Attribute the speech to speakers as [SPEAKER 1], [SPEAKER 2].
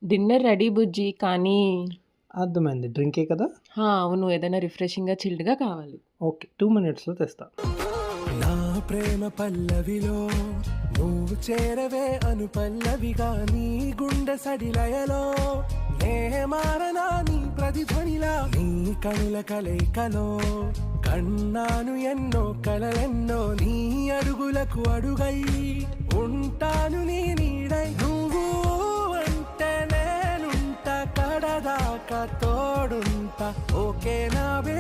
[SPEAKER 1] Dinner ready బుజ్జి. కానీ
[SPEAKER 2] అర్థమైంది. డ్రింకే కదా!
[SPEAKER 1] అవును. ఏదైనా రిఫ్రెషింగ్‌గా, చిల్డ్‌గా కావాలి.
[SPEAKER 2] ఓకే. 2 మినిట్స్‌లో తెస్తా.
[SPEAKER 3] నా ప్రేమ పల్లవిలో నువ్వు చేరవే అను పల్లవిగా నీ గుండె సడిలయలో నే మారనా నీ ప్రతిధ్వనిలా నీ కనుల కలయికలో కన్నాను ఎన్నో కలలెన్నో నీ అడుగులకు అడుగై ఉంటాను నీ నీడై నువ్వు అంటే నేనుంట కడదాకా తోడుంట ఓకే నా బే